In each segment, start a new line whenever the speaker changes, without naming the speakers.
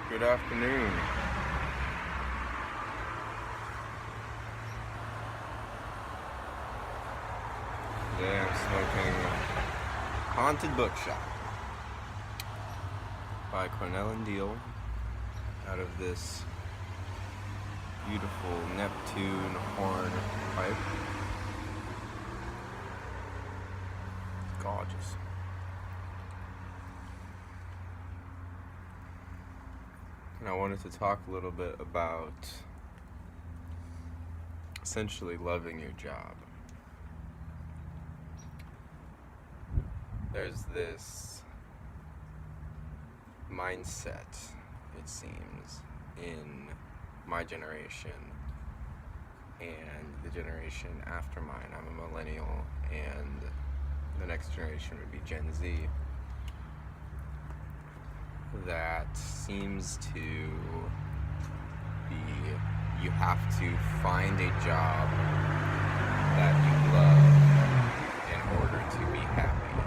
Good afternoon. Today I'm smoking Haunted Bookshop by Cornell and Deal out of this beautiful Neptune horn pipe. It's gorgeous. And I wanted to talk a little bit about essentially loving your job. There's this mindset, it seems, in my generation and the generation after mine. I'm a millennial, and the next generation would be Gen Z. That seems to be, you have to find a job that you love in order to be happy.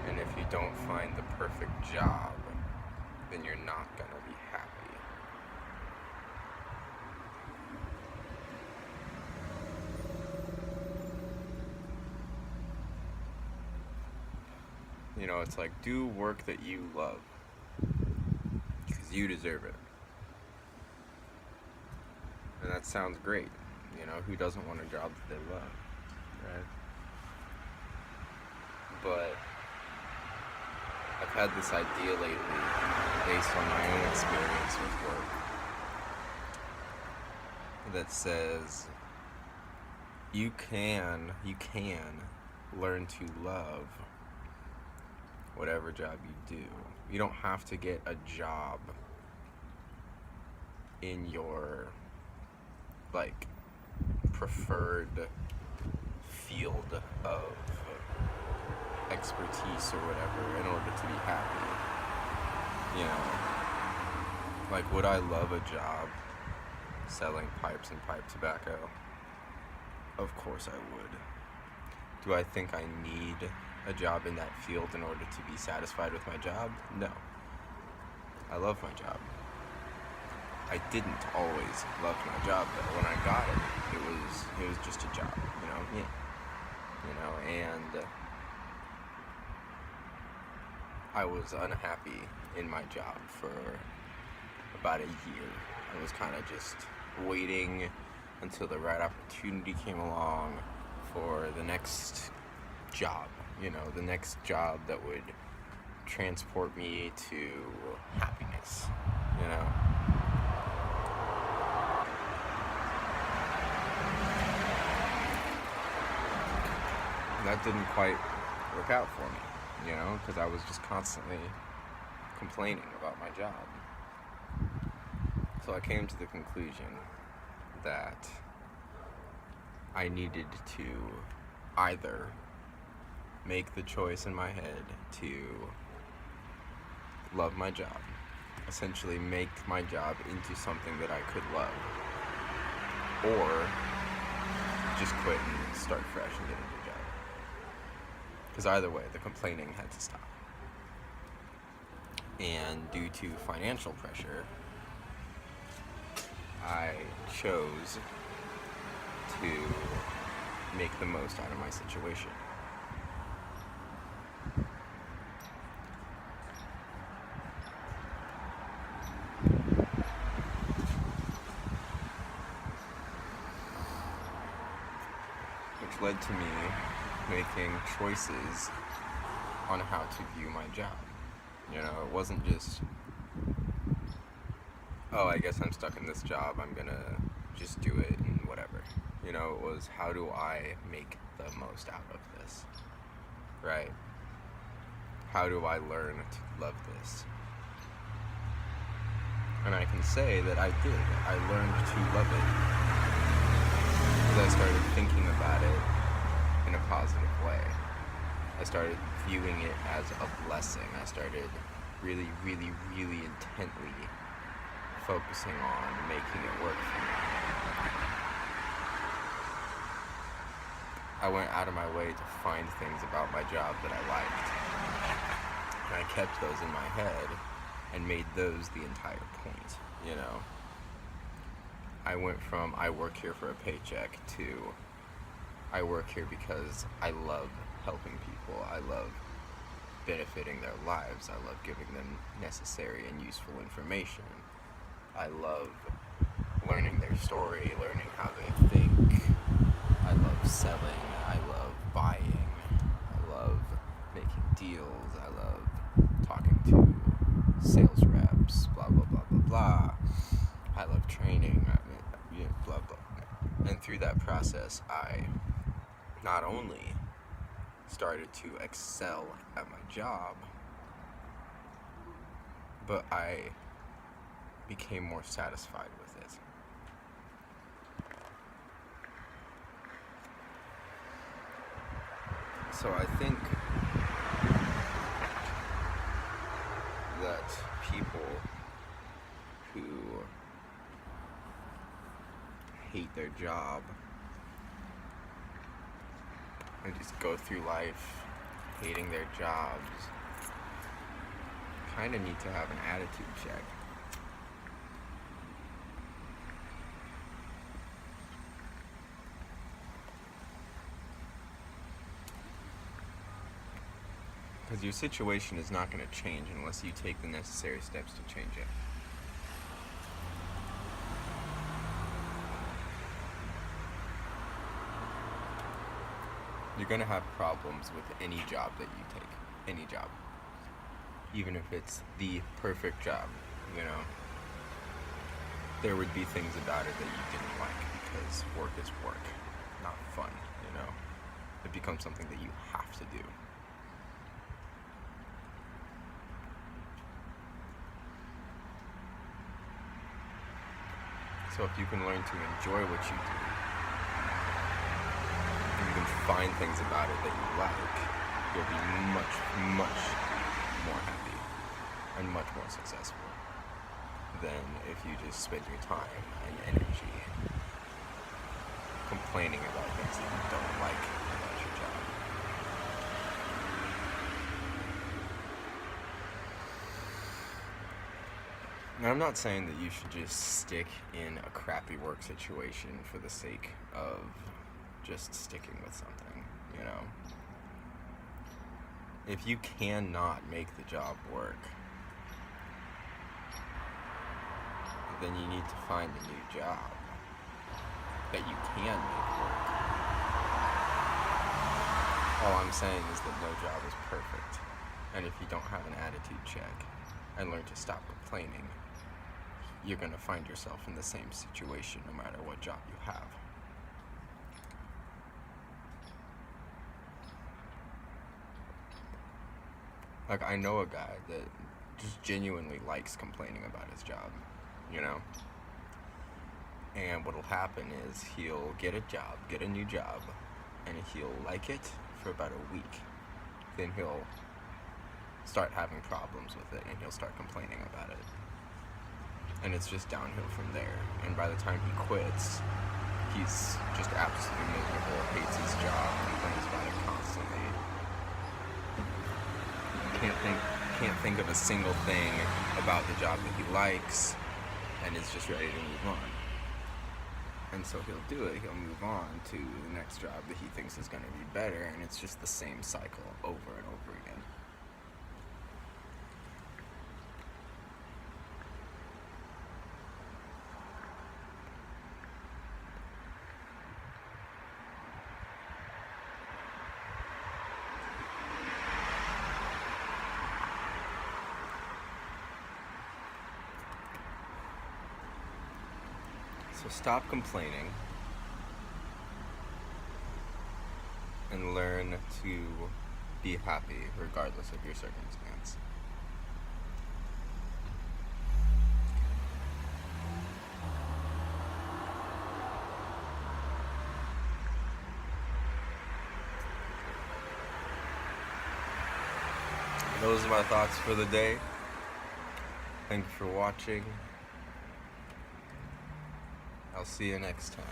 And if you don't find the perfect job, then you're not gonna be happy. You know, it's like, do work that you love, because you deserve it. And that sounds great. You know, who doesn't want a job that they love, right? But I've had this idea lately, based on my own experience with work, that says you can learn to love whatever job you do. You don't have to get a job in your preferred field of expertise or whatever in order to be happy. You know, like, would I love a job selling pipes and pipe tobacco? Of course I would. Do I think I need a job in that field in order to be satisfied with my job? No. I love my job. I didn't always love my job, though. When I got it, it was just a job, you know? Yeah. You know, and I was unhappy in my job for about a year. I was kind of just waiting until the right opportunity came along for the next job, you know, the next job that would transport me to happiness, you know. That didn't quite work out for me, you know, because I was just constantly complaining about my job. So I came to the conclusion that I needed to either make the choice in my head to love my job, essentially make my job into something that I could love, or just quit and start fresh and get a new job. Because either way, the complaining had to stop. And due to financial pressure, I chose to make the most out of my situation. Which led to me making choices on how to view my job. You know, it wasn't just, oh, I guess I'm stuck in this job, I'm gonna just do it and whatever. You know, it was, how do I make the most out of this, right? How do I learn to love this? And I can say that I did. I learned to love it because I started thinking about it in a positive way. I started viewing it as a blessing. I started really, really, really intently focusing on making it work for me. I went out of my way to find things about my job that I liked. And I kept those in my head and made those the entire point, you know? I went from I work here for a paycheck to I work here because I love helping people. I love benefiting their lives. I love giving them necessary and useful information. I love learning their story, learning how they think. I love selling. I love buying. I love making deals. I love talking to sales reps, blah, blah, blah, blah, blah. I love training, blah, blah. And through that process, I not only started to excel at my job, but I became more satisfied with it. So I think that people who hate their job and just go through life hating their jobs kind of need to have an attitude check. Because your situation is not going to change unless you take the necessary steps to change it. You're going to have problems with any job that you take. Any job. Even if it's the perfect job, you know. There would be things about it that you didn't like because work is work, not fun, you know. It becomes something that you have to do. So if you can learn to enjoy what you do, and you can find things about it that you like, you'll be much, much more happy and much more successful than if you just spend your time and energy complaining about things that you don't like about your job. Now, I'm not saying that you should just stick in a crappy work situation for the sake of just sticking with something, you know? If you cannot make the job work, then you need to find a new job that you can make work. All I'm saying is that no job is perfect. And if you don't have an attitude check and learn to stop complaining, you're going to find yourself in the same situation no matter what job you have. Like, I know a guy that just genuinely likes complaining about his job, you know? And what'll happen is he'll get a new job, and he'll like it for about a week. Then he'll start having problems with it, and he'll start complaining about it. And it's just downhill from there. And by the time he quits, he's just absolutely miserable, hates his job, complains about it constantly. Can't think of a single thing about the job that he likes, and is just ready to move on. And so he'll do it. He'll move on to the next job that he thinks is going to be better, and it's just the same cycle over and over again. So stop complaining and learn to be happy regardless of your circumstance. Those are my thoughts for the day. Thank you for watching. I'll see you next time.